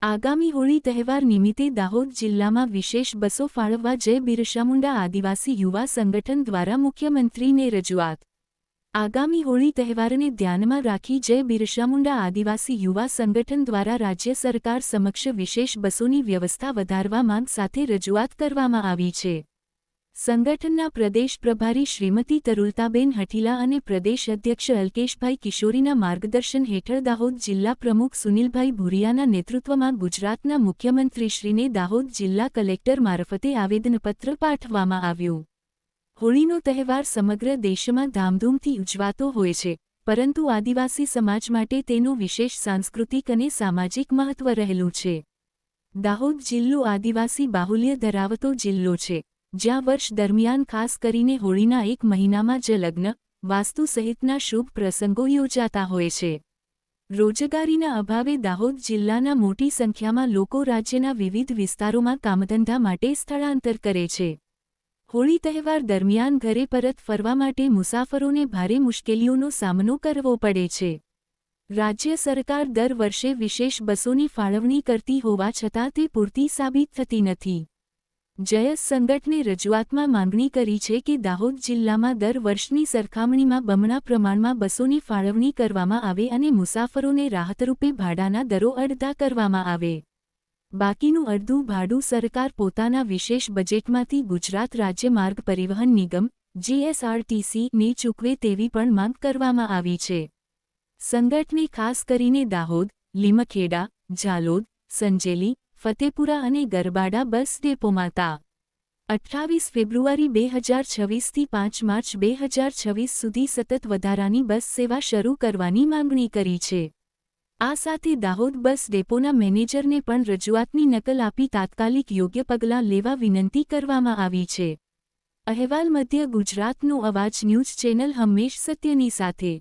આગામી હોળી તહેવાર નિમિત્તે દાહોદ જિલ્લામાં વિશેષ બસો ફાળવવા જય બિરસા મુંડા આદિવાસી યુવા સંગઠન દ્વારા મુખ્યમંત્રીને રજૂઆત। આગામી હોળી તહેવારને ધ્યાનમાં રાખી જય બિરસા મુંડા આદિવાસી યુવા સંગઠન દ્વારા રાજ્ય સરકાર સમક્ષ વિશેષ બસોની વ્યવસ્થા વધારવા માંગ સાથે રજૂઆત કરવામાં આવી છે। સંગઠનના પ્રદેશ પ્રભારી શ્રીમતી તરુલતાબેન હઠીલા અને પ્રદેશ અધ્યક્ષ અલ્કેશભાઈ કિશોરીના માર્ગદર્શન હેઠળ દાહોદ જિલ્લા પ્રમુખ સુનિલભાઈ ભુરિયાના નેતૃત્વમાં ગુજરાતના મુખ્યમંત્રીશ્રીને દાહોદ જિલ્લા કલેક્ટર મારફતે આવેદનપત્ર પાઠવવામાં આવ્યું। હોળીનો તહેવાર સમગ્ર દેશમાં ધામધૂમથી ઉજવાતો હોય છે, પરંતુ આદિવાસી સમાજ માટે તેનું વિશેષ સાંસ્કૃતિક અને સામાજિક મહત્વ રહેલું છે। દાહોદ જિલ્લો આદિવાસી બાહુલ્ય ધરાવતો જિલ્લો છે, જ્યાં વર્ષ દરમિયાન ખાસ કરીને હોળીના એક મહિનામાં જ લગ્ન, વાસ્તુ સહિતના શુભ પ્રસંગો યોજાતા હોય છે। રોજગારીના અભાવે દાહોદ જિલ્લાના મોટી સંખ્યામાં લોકો રાજ્યના વિવિધ વિસ્તારોમાં કામધંધા માટે સ્થળાંતર કરે છે। હોળી તહેવાર દરમિયાન ઘરે પરત ફરવા માટે મુસાફરોને ભારે મુશ્કેલીઓનો સામનો કરવો પડે છે। રાજ્ય સરકાર દર વર્ષે વિશેષ બસોની ફાળવણી કરતી હોવા છતાં તે પૂરતી સાબિત થતી નથી। જયસ સંગઠને રજૂઆતમાં માંગણી કરી છે કે દાહોદ જિલ્લામાં દર વર્ષની સરખામણીમાં બમણા પ્રમાણમાં બસોની ફાળવણી કરવામાં આવે અને મુસાફરોને રાહતરૂપે ભાડાના દરો અડધા કરવામાં આવે। બાકીનું અડધું ભાડું સરકાર પોતાના વિશેષ બજેટમાંથી ગુજરાત રાજ્ય માર્ગ પરિવહન નિગમ (GSRTC) ને ચૂકવે તેવી પણ માંગ કરવામાં આવી છે। સંગઠને ખાસ કરીને દાહોદ, લીમખેડા, ઝાલોદ, સંજેલી, ફતેપુરા અને ગરબાડા બસ ડેપોમાં તા 28 ફેબ્રુઆરી 2026થી 5 માર્ચ 2026 સુધી સતત વધારાની બસ સેવા શરૂ કરવાની માંગણી કરી છે। આ સાથે દાહોદ બસ ડેપોના મેનેજરને પણ રજૂઆતની નકલ આપી તાત્કાલિક યોગ્ય પગલાં લેવા વિનંતી કરવામાં આવી છે। અહેવાલ મધ્ય ગુજરાતનો અવાજ ન્યૂઝ ચેનલ હંમેશ સત્યની સાથે।